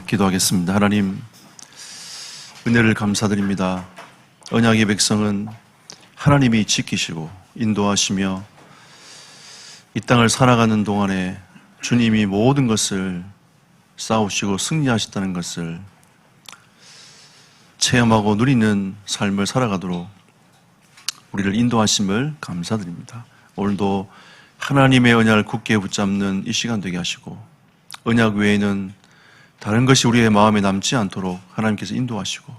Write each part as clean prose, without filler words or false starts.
기도하겠습니다. 하나님, 은혜를 감사드립니다. 언약의 백성은 하나님이 지키시고 인도하시며 이 땅을 살아가는 동안에 주님이 모든 것을 싸우시고 승리하셨다는 것을 체험하고 누리는 삶을 살아가도록 우리를 인도하심을 감사드립니다. 오늘도 하나님의 언약을 굳게 붙잡는 이 시간 되게 하시고 언약 외에는 다른 것이 우리의 마음에 남지 않도록 하나님께서 인도하시고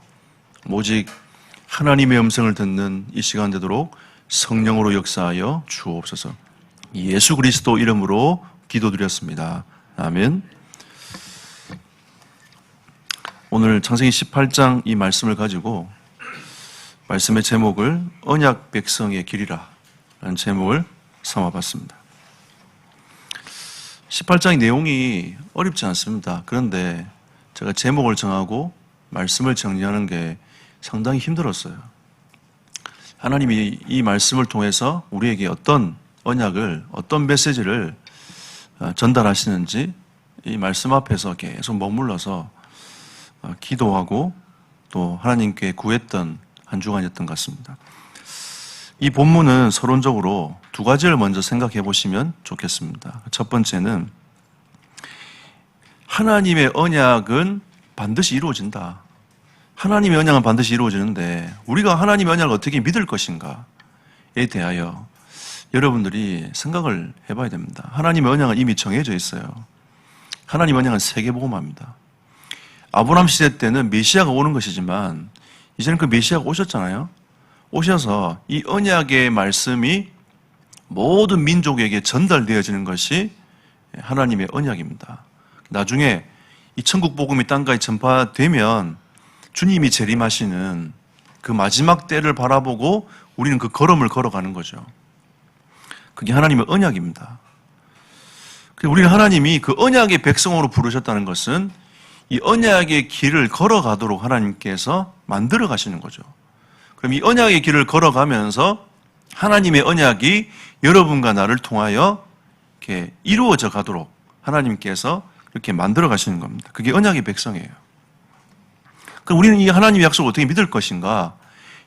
오직 하나님의 음성을 듣는 이 시간 되도록 성령으로 역사하여 주옵소서. 예수 그리스도 이름으로 기도드렸습니다. 아멘. 오늘 창세기 18장 이 말씀을 가지고 말씀의 제목을 언약 백성의 길이라 라는 제목을 삼아봤습니다. 18장의 내용이 어렵지 않습니다. 그런데 제가 제목을 정하고 말씀을 정리하는 게 상당히 힘들었어요. 하나님이 이 말씀을 통해서 우리에게 어떤 언약을, 어떤 메시지를 전달하시는지 이 말씀 앞에서 계속 머물러서 기도하고 또 하나님께 구했던 한 주간이었던 것 같습니다. 이 본문은 서론적으로 두 가지를 먼저 생각해 보시면 좋겠습니다. 첫 번째는 하나님의 언약은 반드시 이루어진다. 하나님의 언약은 반드시 이루어지는데 우리가 하나님의 언약을 어떻게 믿을 것인가에 대하여 여러분들이 생각을 해봐야 됩니다. 하나님의 언약은 이미 정해져 있어요. 하나님의 언약은 세계복음화입니다. 아브라함 시대 때는 메시아가 오는 것이지만 이제는 그 메시아가 오셨잖아요. 오셔서 이 언약의 말씀이 모든 민족에게 전달되어지는 것이 하나님의 언약입니다. 나중에 이 천국 복음이 땅까지 전파되면 주님이 재림하시는 그 마지막 때를 바라보고 우리는 그 걸음을 걸어가는 거죠. 그게 하나님의 언약입니다. 우리는 하나님이 그 언약의 백성으로 부르셨다는 것은 이 언약의 길을 걸어가도록 하나님께서 만들어 가시는 거죠. 그럼 이 언약의 길을 걸어가면서 하나님의 언약이 여러분과 나를 통하여 이렇게 이루어져 가도록 하나님께서 이렇게 만들어 가시는 겁니다. 그게 언약의 백성이에요. 그럼 우리는 이 하나님의 약속을 어떻게 믿을 것인가?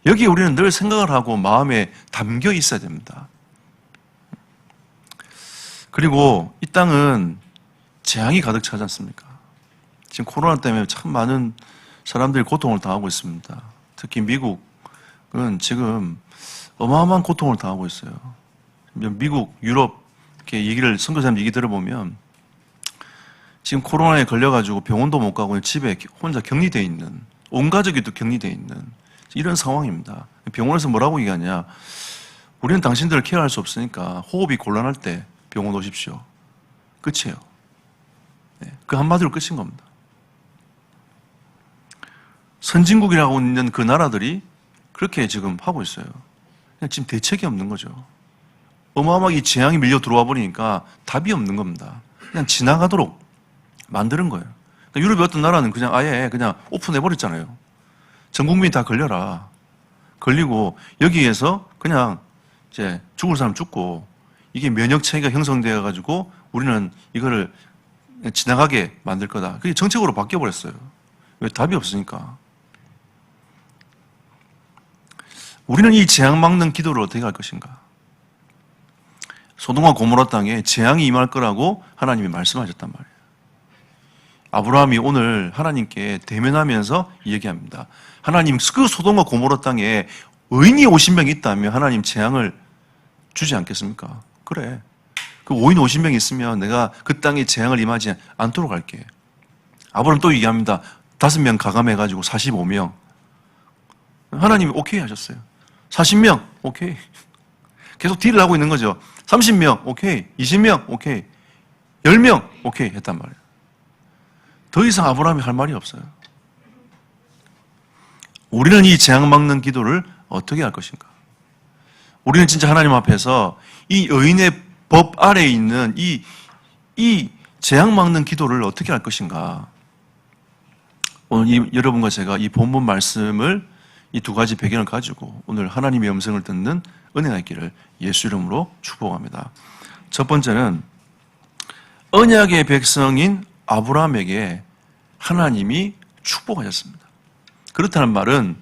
여기에 우리는 늘 생각을 하고 마음에 담겨 있어야 됩니다. 그리고 이 땅은 재앙이 가득 차지 않습니까? 지금 코로나 때문에 참 많은 사람들이 고통을 당하고 있습니다. 특히 미국은 지금 어마어마한 고통을 당하고 있어요. 미국, 유럽 이렇게 얘기를 선교사님 얘기 들어보면 지금 코로나에 걸려가지고 병원도 못 가고 집에 혼자 격리되어 있는, 온 가족이 또 격리되어 있는 이런 상황입니다. 병원에서 뭐라고 얘기하냐? 우리는 당신들을 케어할 수 없으니까 호흡이 곤란할 때 병원 오십시오. 끝이에요. 네, 그 한마디로 끝인 겁니다. 선진국이라고 있는 그 나라들이 그렇게 지금 하고 있어요. 그냥 지금 대책이 없는 거죠. 어마어마하게 재앙이 밀려 들어와 버리니까 답이 없는 겁니다. 그냥 지나가도록 만드는 거예요. 그러니까 유럽의 어떤 나라는 그냥 아예 그냥 오픈해버렸잖아요. 전 국민이 다 걸려라. 걸리고 여기에서 그냥 이제 죽을 사람 죽고 이게 면역체계가 형성되어가지고 우리는 이거를 지나가게 만들 거다. 그게 정책으로 바뀌어버렸어요. 왜? 답이 없으니까. 우리는 이 재앙 막는 기도를 어떻게 할 것인가? 소돔과 고모라 땅에 재앙이 임할 거라고 하나님이 말씀하셨단 말이에요. 아브라함이 오늘 하나님께 대면하면서 얘기합니다. 하나님, 그 소돔과 고모라 땅에 의인이 50명 있다면 하나님 재앙을 주지 않겠습니까? 그래. 그 5인 50명 있으면 내가 그 땅에 재앙을 임하지 않도록 할게. 아브라함 또 얘기합니다. 5명 가감해가지고 45명. 하나님이 오케이 하셨어요. 40명, 오케이. 계속 딜을 하고 있는 거죠. 30명, 오케이. 20명, 오케이. 10명, 오케이. 했단 말이에요. 더 이상 아브라함이 할 말이 없어요. 우리는 이 재앙 막는 기도를 어떻게 할 것인가? 우리는 진짜 하나님 앞에서 이 의인의 법 아래에 있는 이 재앙 막는 기도를 어떻게 할 것인가? 오늘 여러분과 제가 이 본문 말씀을 이 두 가지 배경을 가지고 오늘 하나님의 음성을 듣는 은혜가 있기를 예수 이름으로 축복합니다. 첫 번째는 언약의 백성인 아브라함에게 하나님이 축복하셨습니다. 그렇다는 말은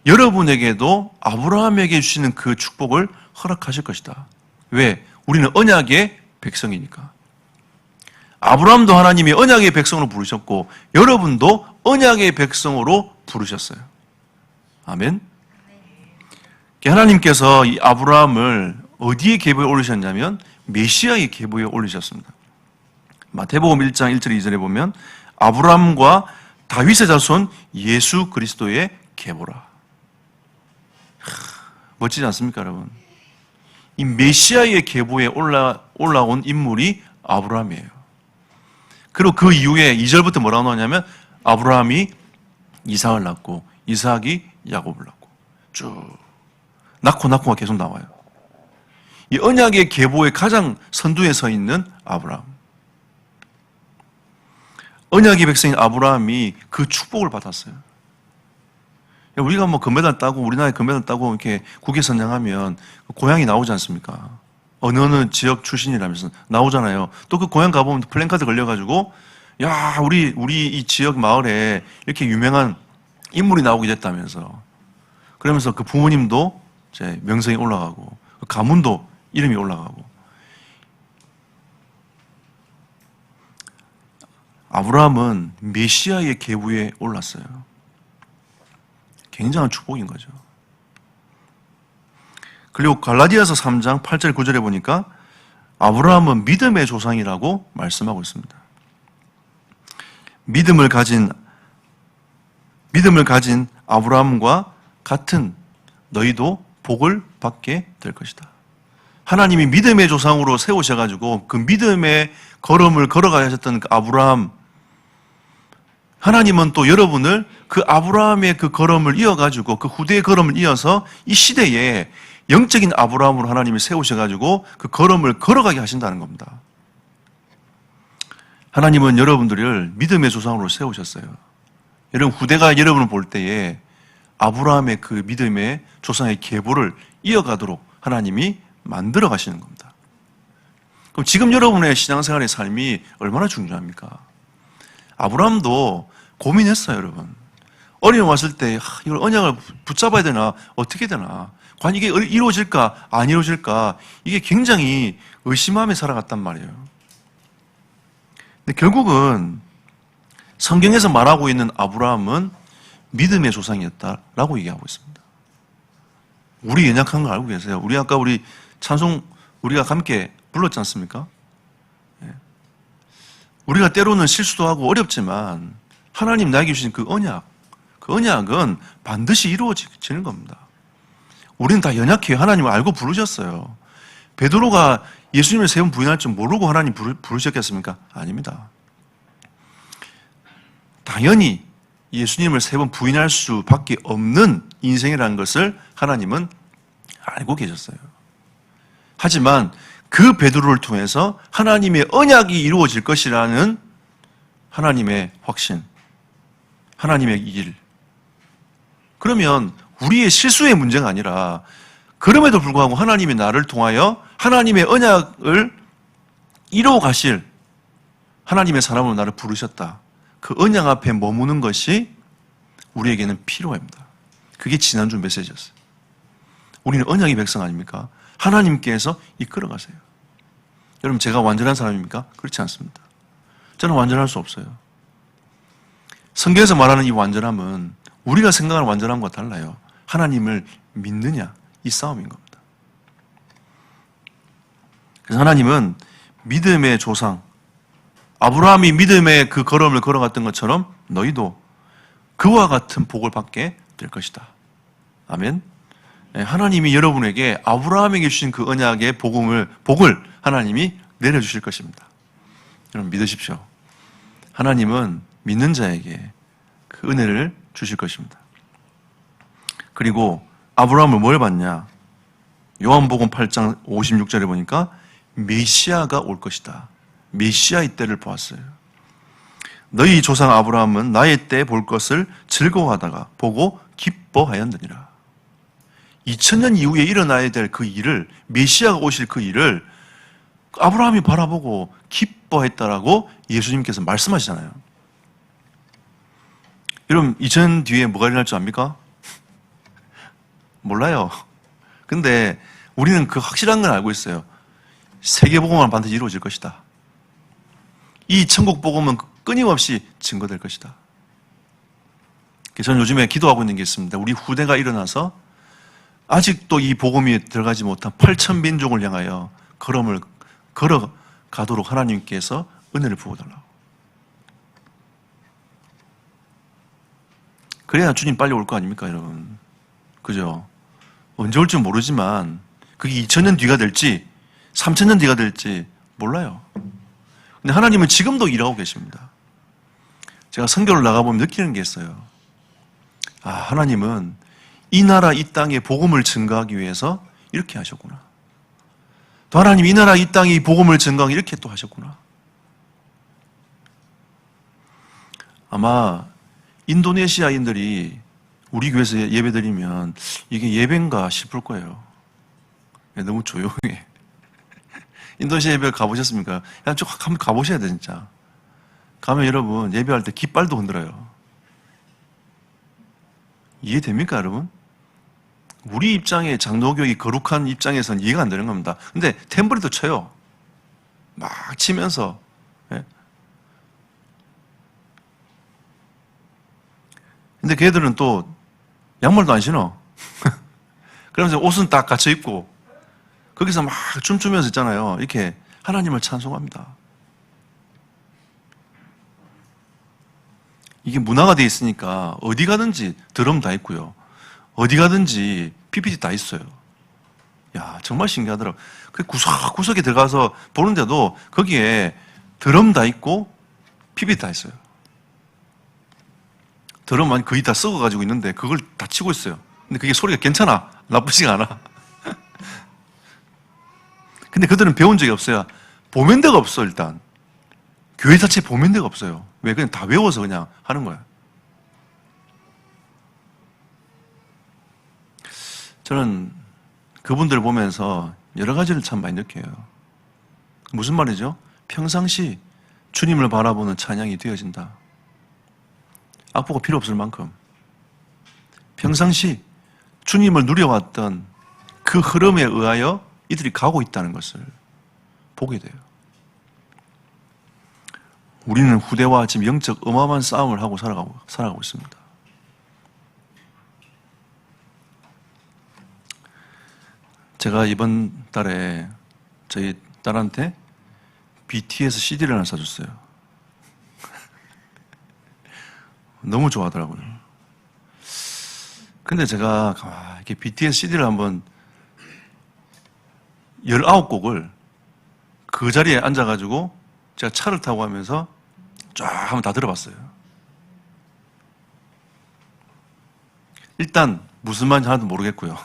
여러분에게도 아브라함에게 주시는 그 축복을 허락하실 것이다. 왜? 우리는 언약의 백성이니까. 아브라함도 하나님이 언약의 백성으로 부르셨고 여러분도 언약의 백성으로 부르셨어요. 아멘. 하나님께서 이 아브라함을 어디에 계보에 올리셨냐면 메시아의 계보에 올리셨습니다. 마태복음 1장 1절 2절에 보면 아브라함과 다윗의 자손 예수 그리스도의 계보라. 멋지지 않습니까, 여러분? 이 메시아의 계보에 올라온 인물이 아브라함이에요. 그리고 그 이후에 2절부터 뭐라고 나오냐면 아브라함이 이삭을 낳고 이삭이 야곱을 낳고 쭉 낳고가 계속 나와요. 이 언약의 계보의 가장 선두에 서 있는 아브라함. 언약의 백성인 아브라함이 그 축복을 받았어요. 우리가 뭐 금메달 따고 우리나라에 금메달 따고 이렇게 국외 선양하면 고향이 나오지 않습니까? 어느 지역 출신이라면서 나오잖아요. 또 그 고향 가보면 플랜카드 걸려가지고 야 우리 이 지역 마을에 이렇게 유명한 인물이 나오게 됐다면서 그러면서 그 부모님도 이제 명성이 올라가고 그 가문도 이름이 올라가고 아브라함은 메시아의 계보에 올랐어요. 굉장한 축복인 거죠. 그리고 갈라디아서 3장 8절 9절에 보니까 아브라함은 믿음의 조상이라고 말씀하고 있습니다. 믿음을 가진 아브라함과 같은 너희도 복을 받게 될 것이다. 하나님이 믿음의 조상으로 세우셔가지고 그 믿음의 걸음을 걸어가야 하셨던 그 아브라함, 하나님은 또 여러분을 그 아브라함의 그 걸음을 이어가지고 그 후대의 걸음을 이어서 이 시대에 영적인 아브라함으로 하나님이 세우셔가지고 그 걸음을 걸어가게 하신다는 겁니다. 하나님은 여러분들을 믿음의 조상으로 세우셨어요. 여러분 후대가 여러분을 볼 때에 아브라함의 그 믿음의 조상의 계보를 이어가도록 하나님이 만들어 가시는 겁니다. 그럼 지금 여러분의 신앙생활의 삶이 얼마나 중요합니까? 아브라함도 고민했어요, 여러분. 어려움 왔을 때 이걸 언약을 붙잡아야 되나 어떻게 되나 과연 이게 이루어질까 안 이루어질까 이게 굉장히 의심하며 살아갔단 말이에요. 근데 결국은 성경에서 말하고 있는 아브라함은 믿음의 조상이었다라고 얘기하고 있습니다. 우리 연약한 거 알고 계세요? 우리 아까 우리 찬송 우리가 함께 불렀지 않습니까? 우리가 때로는 실수도 하고 어렵지만 하나님 나에게 주신 그 언약은 반드시 이루어지는 겁니다. 우리는 다 연약해요. 하나님을 알고 부르셨어요. 베드로가 예수님을 세 번 부인할 줄 모르고 하나님 부르셨겠습니까? 아닙니다. 당연히 예수님을 세 번 부인할 수밖에 없는 인생이라는 것을 하나님은 알고 계셨어요. 하지만 그 베드로를 통해서 하나님의 언약이 이루어질 것이라는 하나님의 확신, 하나님의 일. 그러면 우리의 실수의 문제가 아니라 그럼에도 불구하고 하나님이 나를 통하여 하나님의 언약을 이루어 가실 하나님의 사람으로 나를 부르셨다. 그 언약 앞에 머무는 것이 우리에게는 필요합니다. 그게 지난주 메시지였어요. 우리는 언약의 백성 아닙니까? 하나님께서 이끌어 가세요. 여러분 제가 완전한 사람입니까? 그렇지 않습니다. 저는 완전할 수 없어요. 성경에서 말하는 이 완전함은 우리가 생각하는 완전함과 달라요. 하나님을 믿느냐 이 싸움인 겁니다. 그래서 하나님은 믿음의 조상 아브라함이 믿음의 그 걸음을 걸어갔던 것처럼 너희도 그와 같은 복을 받게 될 것이다. 아멘. 하나님이 여러분에게 아브라함에게 주신 그 언약의 복을 하나님이 내려주실 것입니다. 여러분 믿으십시오. 하나님은 믿는 자에게 그 은혜를 주실 것입니다. 그리고 아브라함을 뭘 받냐? 요한복음 8장 56절에 보니까 메시아가 올 것이다. 메시아의 때를 보았어요. 너희 조상 아브라함은 나의 때 볼 것을 즐거워하다가 보고 기뻐하였느니라. 2000년 이후에 일어나야 될 그 일을 메시아가 오실 그 일을 아브라함이 바라보고 기뻐했다라고 예수님께서 말씀하시잖아요. 여러분 2000년 뒤에 뭐가 일어날 줄 압니까? 몰라요. 근데 우리는 그 확실한 걸 알고 있어요. 세계복음은 반드시 이루어질 것이다. 이 천국복음은 끊임없이 증거될 것이다. 저는 요즘에 기도하고 있는 게 있습니다. 우리 후대가 일어나서 아직도 이 복음이 들어가지 못한 8,000민족을 향하여 걸음을 걸어가도록 하나님께서 은혜를 부어달라고. 그래야 주님 빨리 올 거 아닙니까, 여러분? 그죠? 언제 올지 모르지만 그게 2000년 뒤가 될지 3000년 뒤가 될지 몰라요. 근데 하나님은 지금도 일하고 계십니다. 제가 선교를 나가보면 느끼는 게 있어요. 아, 하나님은 이 나라 이 땅에 복음을 증거하기 위해서 이렇게 하셨구나. 또 하나님 이 나라 이 땅에 복음을 증거하기 이렇게 또 하셨구나. 아마 인도네시아인들이 우리 교회에서 예배드리면 이게 예배인가 싶을 거예요. 너무 조용해. 인도네시아 예배 가보셨습니까? 그냥 쭉 한번 가보셔야 돼, 진짜. 가면 여러분, 예배할 때 깃발도 흔들어요. 이해됩니까, 여러분? 우리 입장에 장로교육이 거룩한 입장에서는 이해가 안 되는 겁니다. 근데 탬버리도 쳐요. 막 치면서. 예? 근데 걔들은 또 양말도 안 신어. 그러면서 옷은 딱 갖춰 입고 거기서 막 춤추면서 있잖아요. 이렇게 하나님을 찬송합니다. 이게 문화가 돼 있으니까 어디 가든지 드럼 다 있고요. 어디 가든지 PPT 다 있어요. 야, 정말 신기하더라고요. 그 구석구석에 들어가서 보는데도 거기에 드럼 다 있고 PPT 다 있어요. 드럼만 거의 다 썩어가지고 있는데 그걸 다 치고 있어요. 근데 그게 소리가 괜찮아. 나쁘지가 않아. 근데 그들은 배운 적이 없어요. 보면 데가 없어, 일단. 교회 자체에 보면 데가 없어요. 왜? 그냥 다 외워서 그냥 하는 거야. 저는 그분들을 보면서 여러 가지를 참 많이 느껴요. 무슨 말이죠? 평상시 주님을 바라보는 찬양이 되어진다. 악보가 필요 없을 만큼 평상시 주님을 누려왔던 그 흐름에 의하여 이들이 가고 있다는 것을 보게 돼요. 우리는 후대와 지금 영적 어마어마한 싸움을 하고 살아가고 있습니다. 제가 이번 달에 저희 딸한테 BTS CD를 하나 사줬어요. 너무 좋아하더라고요. 근데 제가 이렇게 BTS CD를 한번 19곡을 그 자리에 앉아가지고 제가 차를 타고 가면서 쫙 한번 다 들어봤어요. 일단 무슨 말인지 하나도 모르겠고요.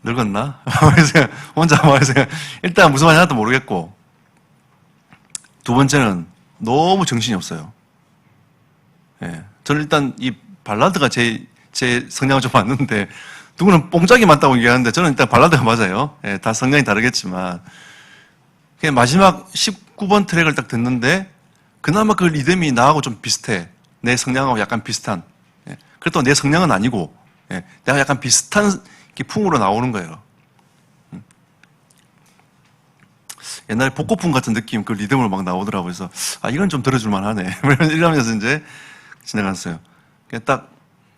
늙었나? 혼자 말해서 일단 무슨 말인지 하나도 모르겠고, 두 번째는 너무 정신이 없어요. 예. 저는 일단 이 발라드가 제 성향을 좀 맞는데, 누구는 뽕짝이 맞다고 얘기하는데 저는 일단 발라드가 맞아요. 예, 다 성향이 다르겠지만 그냥 마지막 19번 트랙을 딱 듣는데 그나마 그 리듬이 나하고 좀 비슷해. 내 성향하고 약간 비슷한. 예, 그래도 내 성향은 아니고, 예, 내가 약간 비슷한 풍으로 나오는 거예요. 옛날에 복고풍 같은 느낌, 그 리듬으로 막 나오더라고요. 그래서 이건 좀 들어줄만 하네. 이러면서 이제 지나갔어요. 딱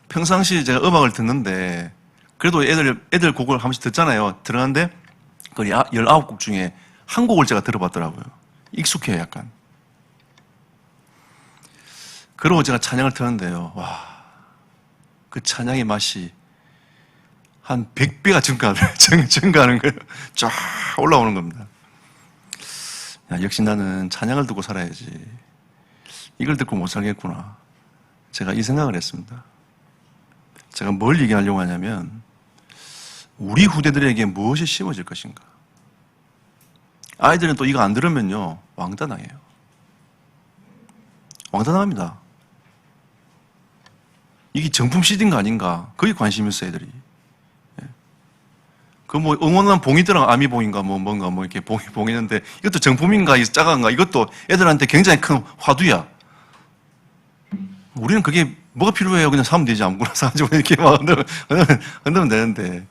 평상시 제가 음악을 듣는데 그래도 애들 곡을 한 번씩 듣잖아요. 들어갔는데 그 19곡 중에 한 곡을 제가 들어봤더라고요. 익숙해요, 약간. 그러고 제가 찬양을 틀었는데요. 와, 그 찬양의 맛이 한 100배가 증가하는 거예요. 쫙 올라오는 겁니다. 야, 역시 나는 찬양을 듣고 살아야지. 이걸 듣고 못 살겠구나. 제가 이 생각을 했습니다. 제가 뭘 얘기하려고 하냐면 우리 후대들에게 무엇이 심어질 것인가. 아이들은 또 이거 안 들으면요 왕따당해요. 왕따당합니다. 이게 정품 CD인가 아닌가 거기 관심이 있어 애들이. 그 뭐 응원한 봉이더랑 아미봉인가 뭐 뭔가 뭐 이렇게 봉이는데 이것도 정품인가 작은가 이것도 애들한테 굉장히 큰 화두야. 우리는 그게 뭐가 필요해요? 그냥 사면 되지. 아무거나 사가지고 이렇게 막 흔들면 되는데.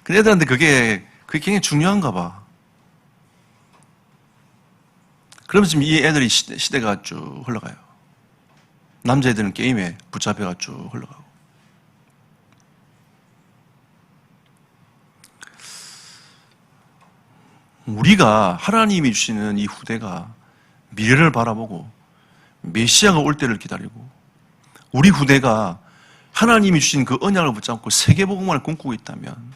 근데 애들한테 그게 굉장히 중요한가 봐. 그러면 지금 이 애들이 시대가 쭉 흘러가요. 남자애들은 게임에 붙잡혀가 쭉 흘러가고. 우리가 하나님이 주시는 이 후대가 미래를 바라보고 메시아가 올 때를 기다리고 우리 후대가 하나님이 주신 그 언약을 붙잡고 세계복음을 꿈꾸고 있다면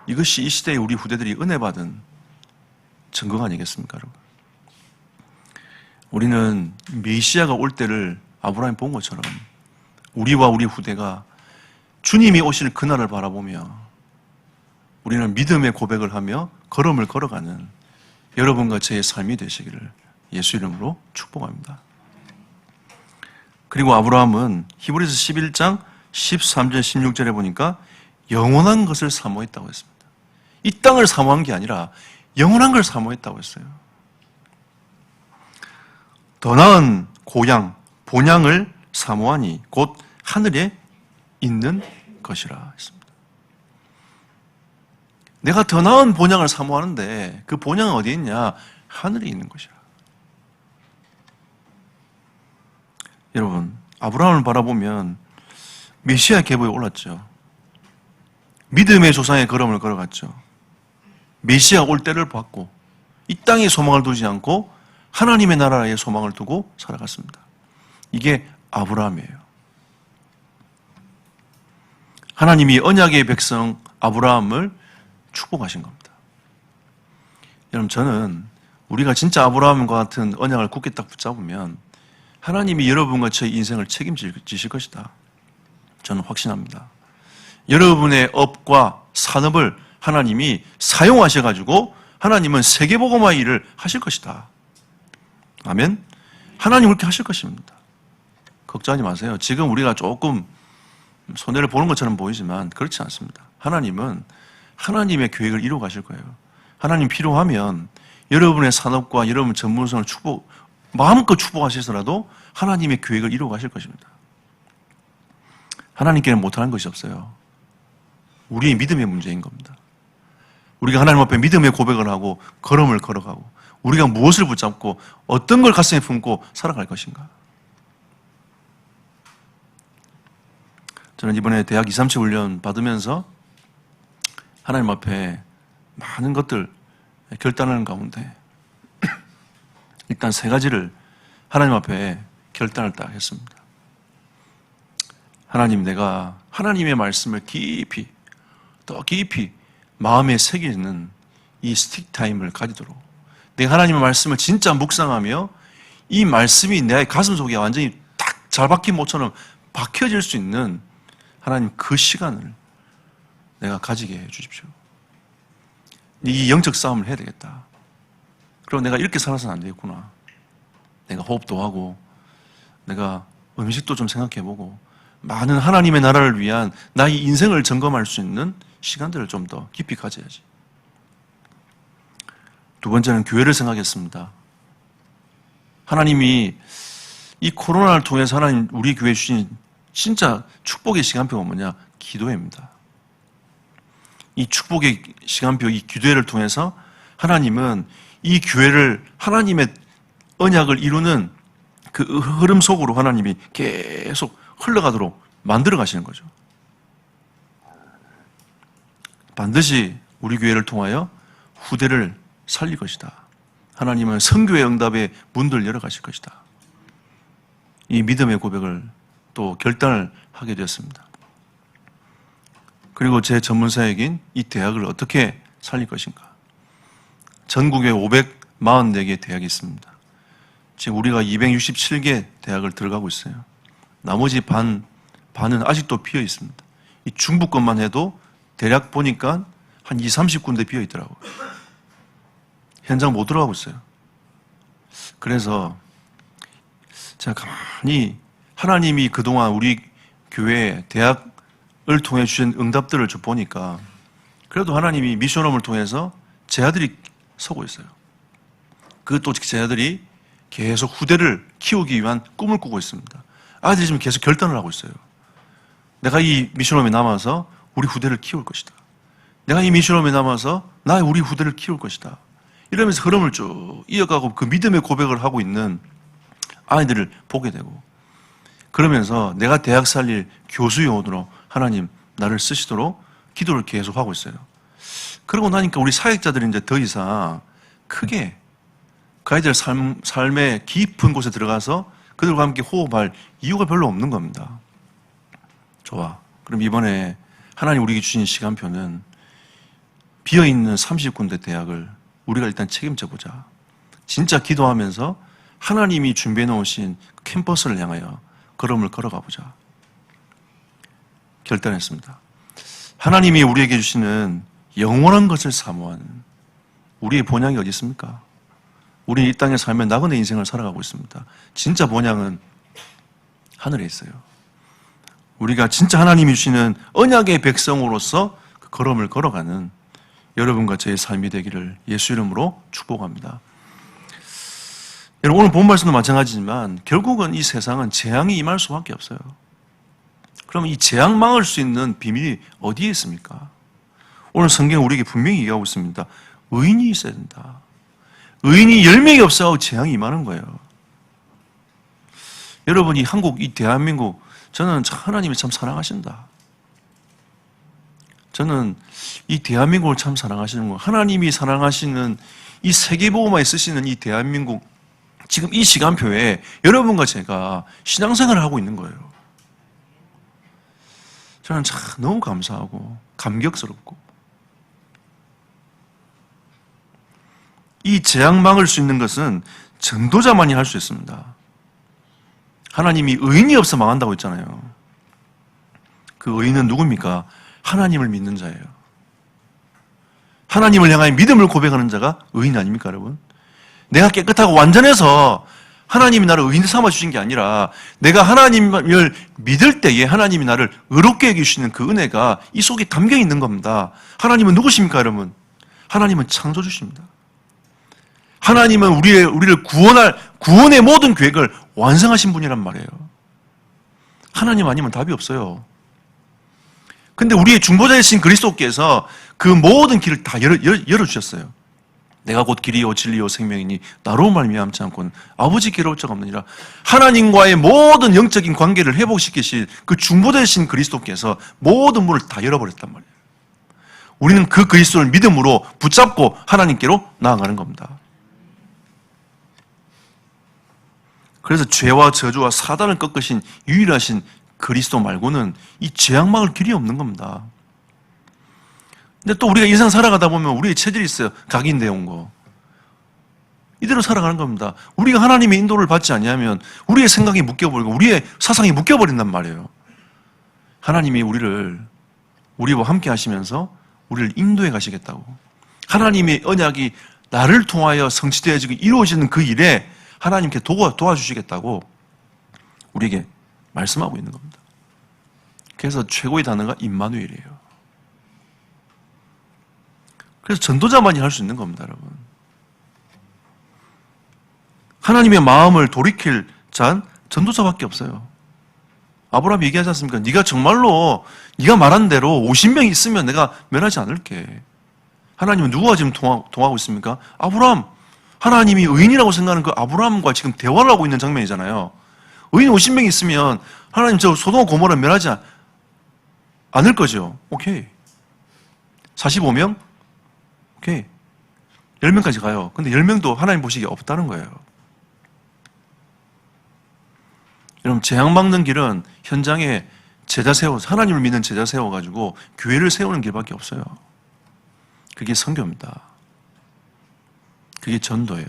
이것이 이 시대에 우리 후대들이 은혜 받은 증거가 아니겠습니까, 여러분? 우리는 메시아가 올 때를 아브라함이 본 것처럼 우리와 우리 후대가 주님이 오실 그날을 바라보며 우리는 믿음의 고백을 하며 걸음을 걸어가는 여러분과 저의 삶이 되시기를 예수 이름으로 축복합니다. 그리고 아브라함은 히브리서 11장 13절 16절에 보니까 영원한 것을 사모했다고 했습니다. 이 땅을 사모한 게 아니라 영원한 걸 사모했다고 했어요. 더 나은 고향, 본향을 사모하니 곧 하늘에 있는 것이라 했습니다. 내가 더 나은 본향을 사모하는데 그 본향은 어디에 있냐? 하늘에 있는 것이라. 여러분, 아브라함을 바라보면 메시아 계보에 올랐죠. 믿음의 조상의 걸음을 걸어갔죠. 메시아 올 때를 봤고 이 땅에 소망을 두지 않고 하나님의 나라에 소망을 두고 살아갔습니다. 이게 아브라함이에요. 하나님이 언약의 백성 아브라함을 축복하신 겁니다. 여러분, 저는 우리가 진짜 아브라함과 같은 언약을 굳게 딱 붙잡으면 하나님이 여러분과 저의 인생을 책임지실 것이다. 저는 확신합니다. 여러분의 업과 산업을 하나님이 사용하셔가지고 하나님은 세계복음화의 일을 하실 것이다. 아멘? 하나님 그렇게 하실 것입니다. 걱정하지 마세요. 지금 우리가 조금 손해를 보는 것처럼 보이지만 그렇지 않습니다. 하나님은 하나님의 계획을 이루어 가실 거예요. 하나님 필요하면 여러분의 산업과 여러분 전문성을 마음껏 축복하셔서라도 하나님의 계획을 이루어 가실 것입니다. 하나님께는 못하는 것이 없어요. 우리의 믿음의 문제인 겁니다. 우리가 하나님 앞에 믿음의 고백을 하고 걸음을 걸어가고 우리가 무엇을 붙잡고 어떤 걸 가슴에 품고 살아갈 것인가. 저는 이번에 대학 2, 3차 훈련 받으면서 하나님 앞에 많은 것들 결단하는 가운데 일단 3가지를 하나님 앞에 결단을 딱 했습니다. 하나님, 내가 하나님의 말씀을 깊이 더 깊이 마음에 새기는 이 스틱 타임을 가지도록 내가 하나님의 말씀을 진짜 묵상하며 이 말씀이 내 가슴 속에 완전히 딱 잘 박힌 못처럼 박혀질 수 있는 하나님 그 시간을 내가 가지게 해주십시오. 이 영적 싸움을 해야 되겠다. 그럼 내가 이렇게 살아서는 안 되겠구나. 내가 호흡도 하고 내가 음식도 좀 생각해보고 많은 하나님의 나라를 위한 나의 인생을 점검할 수 있는 시간들을 좀 더 깊이 가져야지. 2번째는 교회를 생각했습니다. 하나님이 이 코로나를 통해서 하나님 우리 교회에 주신 진짜 축복의 시간표가 뭐냐? 기도회입니다. 이 축복의 시간표, 이 기도회를 통해서 하나님은 이 교회를 하나님의 언약을 이루는 그 흐름 속으로 하나님이 계속 흘러가도록 만들어 가시는 거죠. 반드시 우리 교회를 통하여 후대를 살릴 것이다. 하나님은 선교의 응답의 문들을 열어 가실 것이다. 이 믿음의 고백을 또 결단을 하게 되었습니다. 그리고 제 전문사역인 이 대학을 어떻게 살릴 것인가. 전국에 544개 대학이 있습니다. 지금 우리가 267개 대학을 들어가고 있어요. 나머지 반은 아직도 비어 있습니다. 이 중부 것만 해도 대략 보니까 한 20, 30군데 비어 있더라고요. 현장 못 들어가고 있어요. 그래서 제가 가만히 하나님이 그동안 우리 교회 대학을 통해 주신 응답들을 좀 보니까 그래도 하나님이 미션홈을 통해서 제 아들이 서고 있어요. 그것도 제 아들이 계속 후대를 키우기 위한 꿈을 꾸고 있습니다. 아이들이 지금 계속 결단을 하고 있어요. 내가 이 미션홈에 남아서 우리 후대를 키울 것이다. 내가 이 미션홈에 남아서 나의 우리 후대를 키울 것이다. 이러면서 흐름을 쭉 이어가고 그 믿음의 고백을 하고 있는 아이들을 보게 되고, 그러면서 내가 대학 살릴 교수 요원으로 하나님 나를 쓰시도록 기도를 계속하고 있어요. 그러고 나니까 우리 사역자들이 이제 더 이상 크게 그 아이들 삶의 깊은 곳에 들어가서 그들과 함께 호흡할 이유가 별로 없는 겁니다. 좋아. 그럼 이번에 하나님 우리에게 주신 시간표는 비어있는 30군데 대학을 우리가 일단 책임져 보자. 진짜 기도하면서 하나님이 준비해 놓으신 캠퍼스를 향하여 걸음을 걸어가 보자. 결단했습니다. 하나님이 우리에게 주시는 영원한 것을 사모하는 우리의 본향이 어디 있습니까? 우리 이 땅에 살면 나그네 인생을 살아가고 있습니다. 진짜 본향은 하늘에 있어요. 우리가 진짜 하나님이 주시는 언약의 백성으로서 그 걸음을 걸어가는 여러분과 저의 삶이 되기를 예수 이름으로 축복합니다. 여러분, 오늘 본 말씀도 마찬가지지만 결국은 이 세상은 재앙이 임할 수밖에 없어요. 그러면 이 재앙 막을 수 있는 비밀이 어디에 있습니까? 오늘 성경은 우리에게 분명히 얘기하고 있습니다. 의인이 있어야 된다. 의인이 10명이 없어도 재앙이 임하는 거예요. 여러분, 이 한국, 이 대한민국, 저는 하나님이 참 사랑하신다. 저는 이 대한민국을 참 사랑하시는 거, 하나님이 사랑하시는 이 세계보고마에 쓰시는 이 대한민국, 지금 이 시간표에 여러분과 제가 신앙생활을 하고 있는 거예요. 저는 참 너무 감사하고 감격스럽고, 이 재앙 막을 수 있는 것은 전도자만이 할 수 있습니다. 하나님이 의인이 없어 망한다고 했잖아요. 그 의인은 누굽니까? 하나님을 믿는 자예요. 하나님을 향하여 믿음을 고백하는 자가 의인 아닙니까, 여러분? 내가 깨끗하고 완전해서 하나님이 나를 의인 삼아 주신 게 아니라 내가 하나님을 믿을 때에 하나님이 나를 의롭게 여기시는 그 은혜가 이 속에 담겨 있는 겁니다. 하나님은 누구십니까, 여러분? 하나님은 창조주십니다. 하나님은 우리를 구원의 모든 계획을 완성하신 분이란 말이에요. 하나님 아니면 답이 없어요. 근데 우리의 중보자이신 그리스도께서 그 모든 길을 다 열어주셨어요. 내가 곧 길이요 진리요 생명이니 나로 말미암지 않고는 아버지께로 올 자가 없느니라. 하나님과의 모든 영적인 관계를 회복시키실 그 중보자이신 그리스도께서 모든 문을 다 열어버렸단 말이에요. 우리는 그 그리스도를 믿음으로 붙잡고 하나님께로 나아가는 겁니다. 그래서 죄와 저주와 사단을 꺾으신 유일하신 그리스도 말고는 이 재앙 막을 길이 없는 겁니다. 근데 또 우리가 인생 살아가다 보면 우리의 체질이 있어요. 각인되어 온 거. 이대로 살아가는 겁니다. 우리가 하나님의 인도를 받지 아니하면 우리의 생각이 묶여버리고 우리의 사상이 묶여버린단 말이에요. 하나님이 우리와 함께 하시면서 우리를 인도해 가시겠다고. 하나님의 언약이 나를 통하여 성취되어지고 이루어지는 그 일에 하나님께 도와주시겠다고 우리에게 말씀하고 있는 겁니다. 그래서 최고의 단어가 임마누엘이에요. 그래서 전도자만이 할 수 있는 겁니다, 여러분. 하나님의 마음을 돌이킬 자는 전도자밖에 없어요. 아브라함이 얘기하지 않습니까? 네가 정말로 네가 말한 대로 50명 있으면 내가 멸하지 않을게. 하나님은 누구와 지금 통하고 있습니까? 아브라함. 하나님이 의인이라고 생각하는 그 아브라함과 지금 대화를 하고 있는 장면이잖아요. 의인 50명 있으면 하나님 저 소돔과 고모라 멸하지 않을 거죠. 오케이. 45명? 오케이. 10명까지 가요. 근데 10명도 하나님 보시기에 없다는 거예요. 여러분, 재앙 막는 길은 현장에 하나님을 믿는 제자 세워가지고 교회를 세우는 길밖에 없어요. 그게 선교입니다. 그게 전도예요.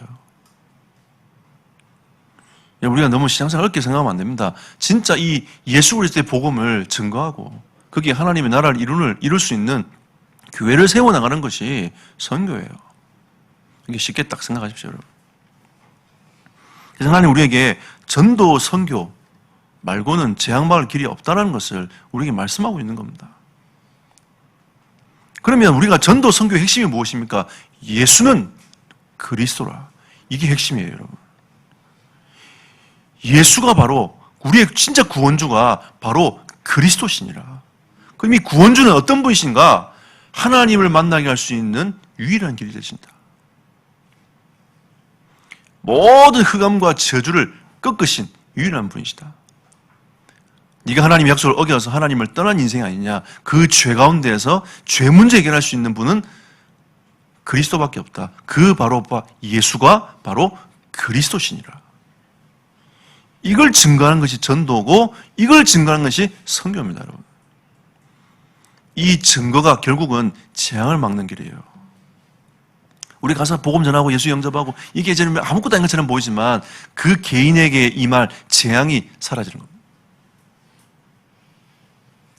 우리가 너무 신앙생활 어렵게 생각하면 안 됩니다. 진짜 이 예수 그리스도의 복음을 증거하고 그게 하나님의 나라를 이룰 수 있는 교회를 세워나가는 것이 선교예요. 이게 쉽게 딱 생각하십시오, 여러분. 그래서 하나님 우리에게 전도, 선교 말고는 재앙 막을 길이 없다는 것을 우리에게 말씀하고 있는 겁니다. 그러면 우리가 전도, 선교의 핵심이 무엇입니까? 예수는 그리스도라. 이게 핵심이에요, 여러분. 예수가 바로 우리의 진짜 구원주가 바로 그리스도시니라. 그럼 이 구원주는 어떤 분이신가? 하나님을 만나게 할 수 있는 유일한 길이 되신다. 모든 흑암과 저주를 꺾으신 유일한 분이시다. 네가 하나님의 약속을 어겨서 하나님을 떠난 인생이 아니냐. 그 죄 가운데에서 죄 문제 해결할 수 있는 분은 그리스도밖에 없다. 그 바로 예수가 바로 그리스도시니라. 이걸 증거하는 것이 전도고 이걸 증거하는 것이 선교입니다, 여러분. 이 증거가 결국은 재앙을 막는 길이에요. 우리 가서 복음 전하고 예수 영접하고 이게 이제는 아무것도 아닌 것처럼 보이지만 그 개인에게 임할 재앙이 사라지는 겁니다.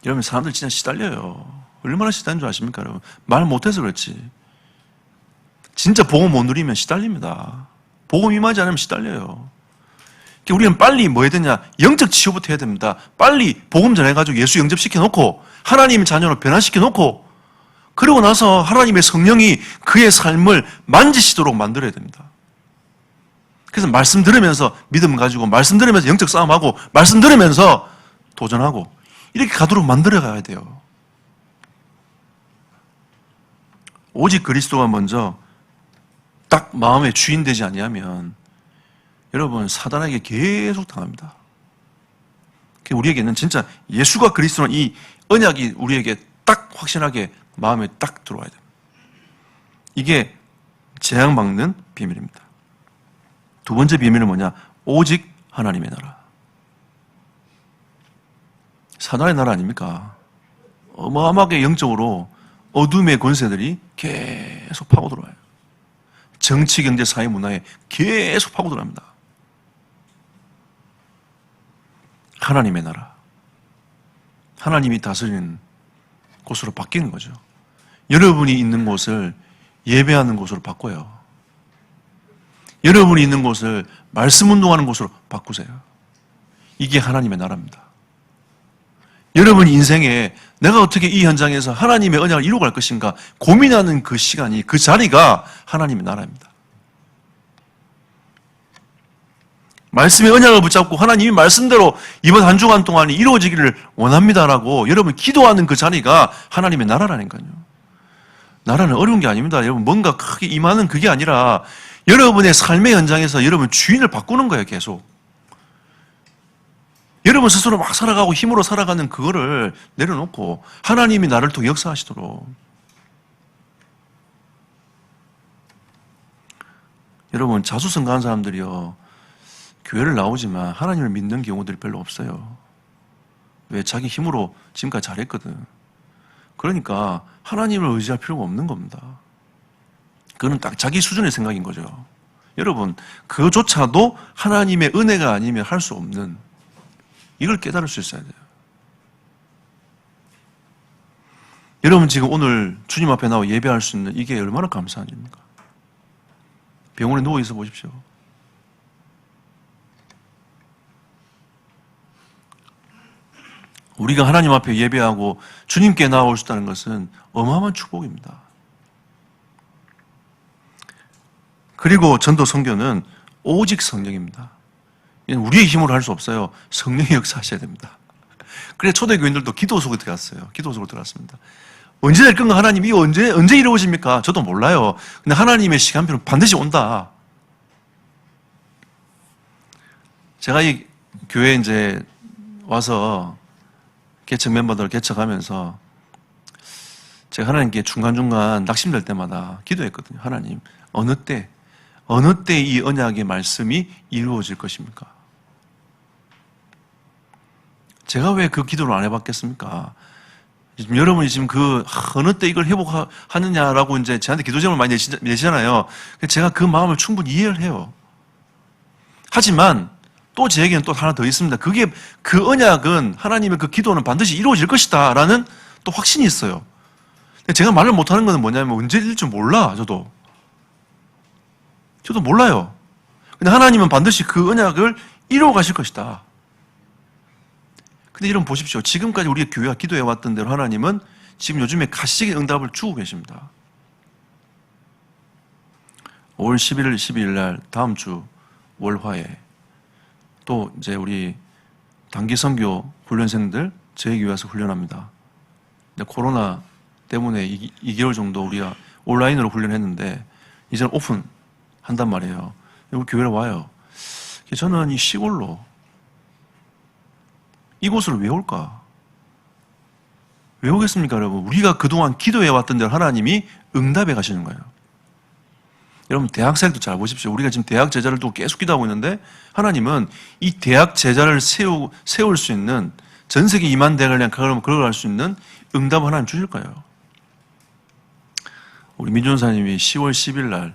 여러분, 사람들 진짜 시달려요. 얼마나 시달리는 줄 아십니까, 여러분? 말 못해서 그렇지. 진짜 복음 못 누리면 시달립니다. 복음 임하지 않으면 시달려요. 우리는 빨리 뭐 해야 되냐? 영적 치유부터 해야 됩니다. 빨리 복음 전해가지고 예수 영접시켜놓고 하나님의 자녀로 변화시켜놓고 그러고 나서 하나님의 성령이 그의 삶을 만지시도록 만들어야 됩니다. 그래서 말씀 들으면서 믿음 가지고 말씀 들으면서 영적 싸움하고 말씀 들으면서 도전하고 이렇게 가도록 만들어가야 돼요. 오직 그리스도가 먼저 딱 마음의 주인 되지 아니하면 여러분 사단에게 계속 당합니다. 우리에게는 진짜 예수가 그리스도는 이 언약이 우리에게 딱 확실하게 마음에 딱 들어와야 됩니다. 이게 재앙 막는 비밀입니다. 두 번째 비밀은 뭐냐? 오직 하나님의 나라. 사단의 나라 아닙니까? 어마어마하게 영적으로 어둠의 권세들이 계속 파고들어와요. 정치, 경제, 사회, 문화에 계속 파고들어갑니다. 하나님의 나라. 하나님이 다스리는 곳으로 바뀌는 거죠. 여러분이 있는 곳을 예배하는 곳으로 바꿔요. 여러분이 있는 곳을 말씀 운동하는 곳으로 바꾸세요. 이게 하나님의 나라입니다. 여러분 인생에 내가 어떻게 이 현장에서 하나님의 언약을 이루어갈 것인가 고민하는 그 시간이, 그 자리가 하나님의 나라입니다. 말씀의 언약을 붙잡고 하나님이 말씀대로 이번 한 주간 동안 이루어지기를 원합니다라고 여러분 기도하는 그 자리가 하나님의 나라라니까요. 나라는 어려운 게 아닙니다. 여러분 뭔가 크게 임하는 그게 아니라 여러분의 삶의 현장에서 여러분 주인을 바꾸는 거예요. 계속. 여러분 스스로 막 살아가고 힘으로 살아가는 그거를 내려놓고 하나님이 나를 통해 역사하시도록. 여러분 자수성가한 사람들이요 교회를 나오지만 하나님을 믿는 경우들이 별로 없어요. 왜? 자기 힘으로 지금까지 잘했거든. 그러니까 하나님을 의지할 필요가 없는 겁니다. 그거는 딱 자기 수준의 생각인 거죠. 여러분 그조차도 하나님의 은혜가 아니면 할 수 없는, 이걸 깨달을 수 있어야 돼요. 여러분 지금 오늘 주님 앞에 나와 예배할 수 있는 이게 얼마나 감사한 일입니까? 병원에 누워있어 보십시오. 우리가 하나님 앞에 예배하고 주님께 나올 수 있다는 것은 어마어마한 축복입니다. 그리고 전도 선교는 오직 성령입니다. 우리의 힘으로 할 수 없어요. 성령이 역사하셔야 됩니다. 그래서 초대교인들도 기도 속에 들어갔어요. 기도 속으로 들어갔습니다. 언제 될 건가? 하나님 이거 언제 이루어집니까? 저도 몰라요. 근데 하나님의 시간표는 반드시 온다. 제가 이 교회에 이제 와서 개척 멤버들 개척하면서 제가 하나님께 중간중간 낙심될 때마다 기도했거든요. 하나님, 어느 때 이 언약의 말씀이 이루어질 것입니까? 제가 왜 그 기도를 안 해봤겠습니까? 지금 여러분이 지금 어느 때 이걸 회복하느냐라고 이제 저한테 기도 제목을 많이 내시잖아요. 제가 그 마음을 충분히 이해를 해요. 하지만 또 제에게는 또 하나 더 있습니다. 그 언약은 하나님의 그 기도는 반드시 이루어질 것이다 라는 또 확신이 있어요. 제가 말을 못하는 건 뭐냐면 언제 일 줄 몰라. 저도 몰라요. 근데 하나님은 반드시 그 언약을 이루어 가실 것이다. 근데 여러분 보십시오. 지금까지 우리 교회가 기도해 왔던 대로 하나님은 지금 요즘에 가시적인 응답을 주고 계십니다. 5월 11일, 12일 날 다음 주 월화에 또 이제 우리 단기 선교 훈련생들 저희 교회에서 훈련합니다. 근데 코로나 때문에 2개월 정도 우리가 온라인으로 훈련했는데 이제는 오픈한단 말이에요. 우리 교회로 와요. 저는 이 시골로 이곳으로 왜 올까? 왜 오겠습니까, 여러분? 우리가 그동안 기도해왔던 대로 하나님이 응답해 가시는 거예요. 여러분, 대학생도 잘 보십시오. 우리가 지금 대학 제자를 두고 계속 기도하고 있는데 하나님은 이 대학 제자를 세울 수 있는 전 세계 2만 대학을 그냥 걸어갈 수 있는 응답을 하나님 주실 거예요. 우리 민준사님이 10월 10일 날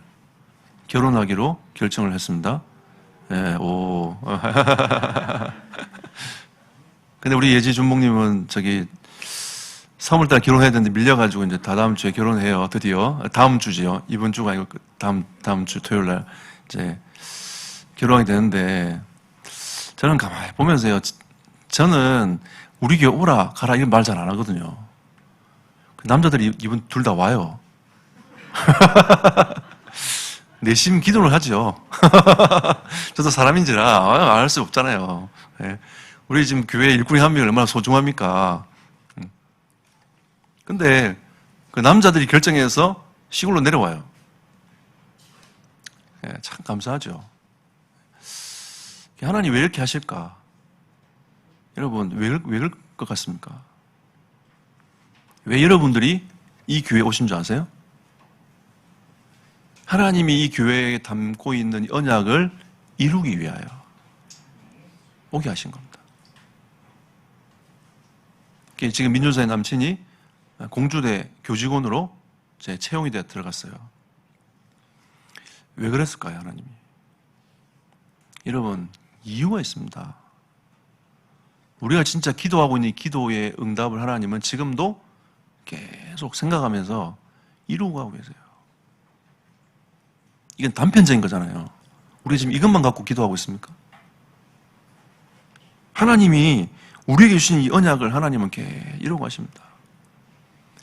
결혼하기로 결정을 했습니다. 예, 오. 근데 우리 예지 준목님은 3월달 결혼해야 되는데 밀려가지고 이제 다다음 주에 결혼해요. 드디어. 다음 주지요. 이번 주가 아니고 다음 주 토요일 날 이제 결혼하게 되는데 저는 가만히 보면서요. 저는 우리 교회 오라 가라 이런 말 잘 안 하거든요. 남자들이 이분 둘 다 와요. 내심 기도를 하죠. 저도 사람인지라 안 할 수 없잖아요. 네. 우리 지금 교회 일꾼이 한 명이 얼마나 소중합니까? 근데 그 남자들이 결정해서 시골로 내려와요. 네, 참 감사하죠. 하나님 왜 이렇게 하실까? 여러분 왜 그럴 것 같습니까? 왜 여러분들이 이 교회에 오신 줄 아세요? 하나님이 이 교회에 담고 있는 언약을 이루기 위하여 오게 하신 겁니다. 지금 민준사의 남친이 공주대 교직원으로 채용이 되어 들어갔어요. 왜 그랬을까요, 하나님이? 여러분, 이유가 있습니다. 우리가 진짜 기도하고 있는 이 기도의 응답을 하나님은 지금도 계속 생각하면서 이루고 가고 계세요. 이건 단편적인 거잖아요. 우리 지금 이것만 갖고 기도하고 있습니까? 하나님이 우리에게 주신 이 언약을 하나님은 이루고 가십니다.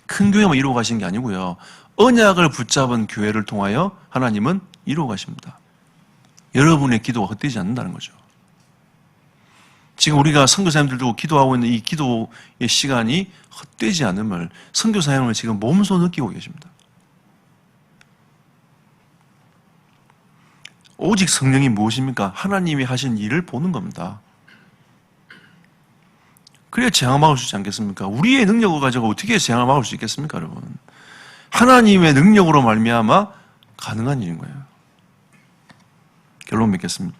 큰 교회만 이루고 가신 게 아니고요. 언약을 붙잡은 교회를 통하여 하나님은 이루고 가십니다. 여러분의 기도가 헛되지 않는다는 거죠. 지금 우리가 선교사님들 두고 기도하고 있는 이 기도의 시간이 헛되지 않음을 선교사님을 지금 몸소 느끼고 계십니다. 오직 성령이 무엇입니까? 하나님이 하신 일을 보는 겁니다. 그래야 재앙을 막을 수 있지 않겠습니까? 우리의 능력을 가지고 어떻게 재앙을 막을 수 있겠습니까, 여러분? 하나님의 능력으로 말미암아 가능한 일인 거예요. 결론 맺겠습니다.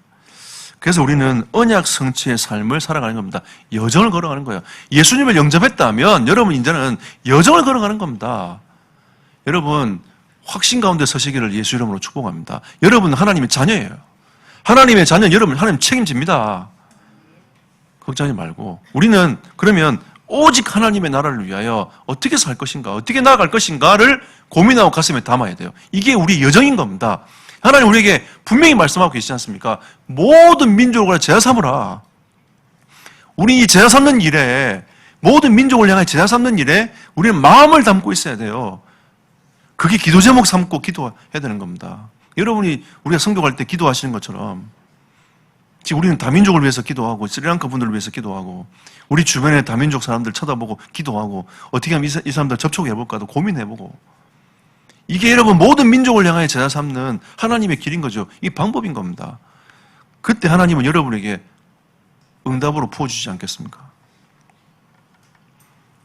그래서 우리는 언약 성취의 삶을 살아가는 겁니다. 여정을 걸어가는 거예요. 예수님을 영접했다면 여러분 이제는 여정을 걸어가는 겁니다. 여러분 확신 가운데 서시기를 예수 이름으로 축복합니다. 여러분은 하나님의 자녀예요. 하나님의 자녀는 여러분 하나님 책임집니다. 걱정하지 말고 우리는 그러면 오직 하나님의 나라를 위하여 어떻게 살 것인가, 어떻게 나아갈 것인가를 고민하고 가슴에 담아야 돼요. 이게 우리 여정인 겁니다. 하나님 우리에게 분명히 말씀하고 계시지 않습니까? 모든 민족을 제자 삼으라. 우리 이 제자 삼는 일에, 모든 민족을 향해 제자 삼는 일에 우리는 마음을 담고 있어야 돼요. 그게 기도 제목 삼고 기도해야 되는 겁니다. 여러분이 우리가 선교할 때 기도하시는 것처럼 지금 우리는 다민족을 위해서 기도하고 스리랑카 분들을 위해서 기도하고 우리 주변의 다민족 사람들 쳐다보고 기도하고 어떻게 하면 이 사람들 접촉해볼까도 고민해보고 이게 여러분 모든 민족을 향하여 제자 삼는 하나님의 길인 거죠. 이게 방법인 겁니다. 그때 하나님은 여러분에게 응답으로 부어주시지 않겠습니까?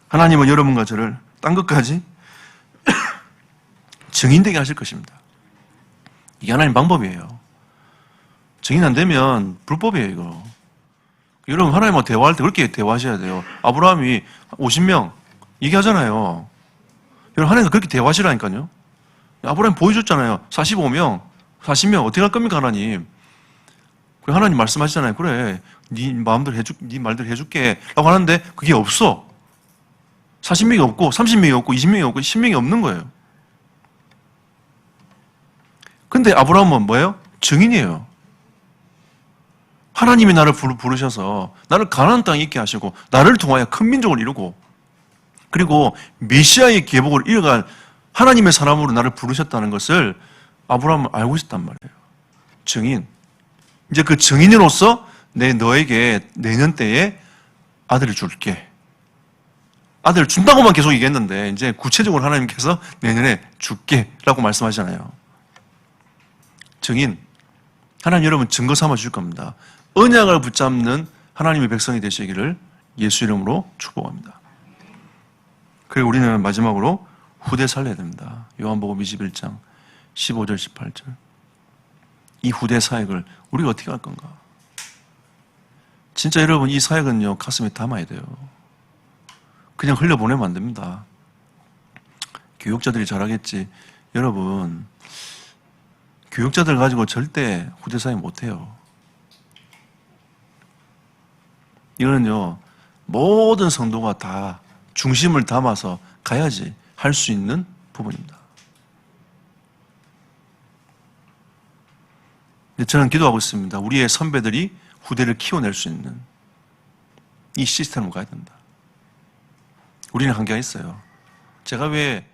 하나님은 여러분과 저를 딴 것까지 증인되게 하실 것입니다. 이게 하나님 방법이에요. 증인 안 되면 불법이에요, 이거. 여러분, 하나님과 대화할 때 그렇게 대화하셔야 돼요. 아브라함이 50명 얘기하잖아요. 여러분, 하나님과 그렇게 대화하시라니까요. 아브라함 보여줬잖아요. 45명, 40명 어떻게 할 겁니까, 하나님? 그래, 하나님 말씀하시잖아요. 그래, 네 말대로 해줄게. 라고 하는데 그게 없어. 40명이 없고, 30명이 없고, 20명이 없고, 10명이 없는 거예요. 근데 아브라함은 뭐예요? 증인이에요. 하나님이 나를 부르셔서 나를 가나안 땅에 있게 하시고 나를 통하여 큰 민족을 이루고 그리고 메시아의 계복을 이어갈 하나님의 사람으로 나를 부르셨다는 것을 아브라함은 알고 있었단 말이에요. 증인. 이제 그 증인으로서 너에게 내년 때에 아들을 줄게. 아들을 준다고만 계속 얘기했는데 이제 구체적으로 하나님께서 내년에 줄게 라고 말씀하시잖아요. 증인, 하나님 여러분 증거 삼아 주실 겁니다. 언약을 붙잡는 하나님의 백성이 되시기를 예수 이름으로 축복합니다. 그리고 우리는 마지막으로 후대 살려야 됩니다. 요한복음 21장 15절 18절. 이 후대 사역을 우리가 어떻게 할 건가? 진짜 여러분 이 사역은요 가슴에 담아야 돼요. 그냥 흘려보내면 안 됩니다. 교육자들이 잘하겠지. 여러분 교육자들 가지고 절대 후대 사역 못해요. 이거는요 모든 성도가 다 중심을 담아서 가야지 할 수 있는 부분입니다. 저는 기도하고 있습니다. 우리의 선배들이 후대를 키워낼 수 있는 이 시스템으로 가야 된다. 우리는 한계가 있어요. 제가 왜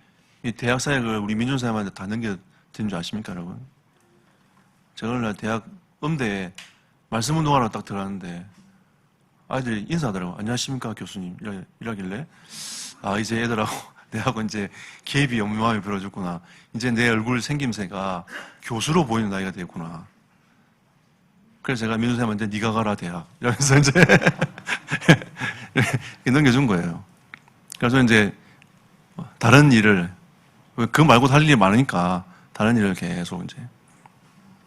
이 대학 사역을 우리 민준사님한테 다 넘겨드린 줄 아십니까, 여러분? 제가 오늘 대학 음대에 말씀운동하러 딱 들어갔는데 아이들이 인사하더라고요. 안녕하십니까, 교수님. 이러길래 이제 애들하고 내하고 이제 갭이 연마음이 벌어졌구나. 이제 내 얼굴 생김새가 교수로 보이는 나이가 되었구나. 그래서 제가 민준사님한테 네가 가라 대학 이러면서 이제 넘겨준 거예요. 그래서 이제 다른 일을 그 말고 할 일이 많으니까 다른 일을 계속 이제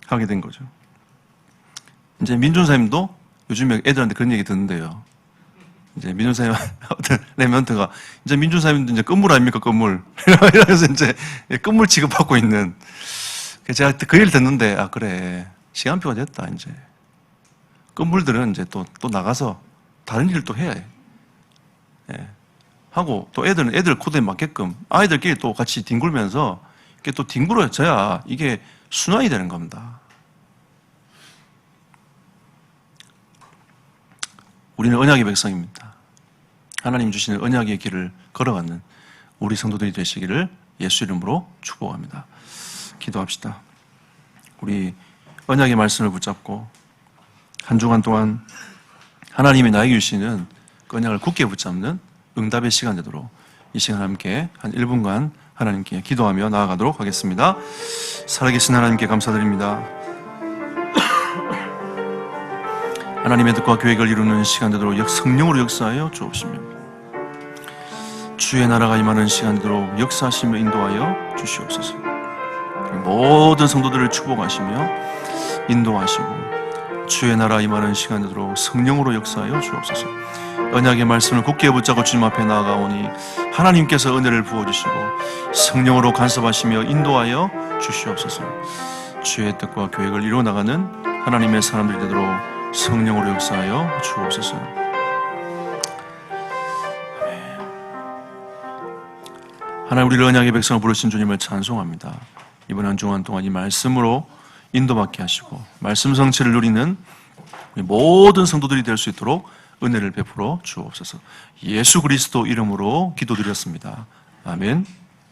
하게 된 거죠. 이제 민준사님도 요즘에 애들한테 그런 얘기 듣는데요. 이제 민준사님 어떤 멘트가 이제 민준사님도 이제 끝물 아닙니까 끝물 이러면서 이제 끝물 취급받고 있는. 제가 그 얘기를 듣는데 그래 시간표가 됐다 이제. 끝물들은 이제 또 나가서 다른 일을 또 해야 해. 예. 하고 또 애들은 애들 코드에 맞게끔 아이들끼리 또 같이 뒹굴면서 이렇게 또 뒹굴어져야 이게 순환이 되는 겁니다. 우리는 언약의 백성입니다. 하나님 주시는 언약의 길을 걸어가는 우리 성도들이 되시기를 예수 이름으로 축복합니다. 기도합시다. 우리 언약의 말씀을 붙잡고 한 주간 동안 하나님이 나에게 주시는 언약을 굳게 붙잡는 응답의 시간 되도록 이 시간 함께 한 1분간 하나님께 기도하며 나아가도록 하겠습니다. 살아계신 하나님께 감사드립니다. 하나님의 뜻과 계획을 이루는 시간 되도록 성령으로 역사하여 주옵시며 주의 나라가 임하는 시간 되도록 역사하시며 인도하여 주시옵소서. 모든 성도들을 축복하시며 인도하시고 주의 나라 임하는 시간 되도록 성령으로 역사하여 주옵소서. 언약의 말씀을 굳게 붙잡고 주님 앞에 나아가오니 하나님께서 은혜를 부어주시고 성령으로 간섭하시며 인도하여 주시옵소서. 주의 뜻과 계획을 이루어나가는 하나님의 사람들이 되도록 성령으로 역사하여 주옵소서. 하나님 우리를 언약의 백성을 부르신 주님을 찬송합니다. 이번 한 주간 동안 이 말씀으로 인도받게 하시고 말씀 성취를 누리는 모든 성도들이 될 수 있도록 은혜를 베풀어 주옵소서. 예수 그리스도 이름으로 기도드렸습니다. 아멘.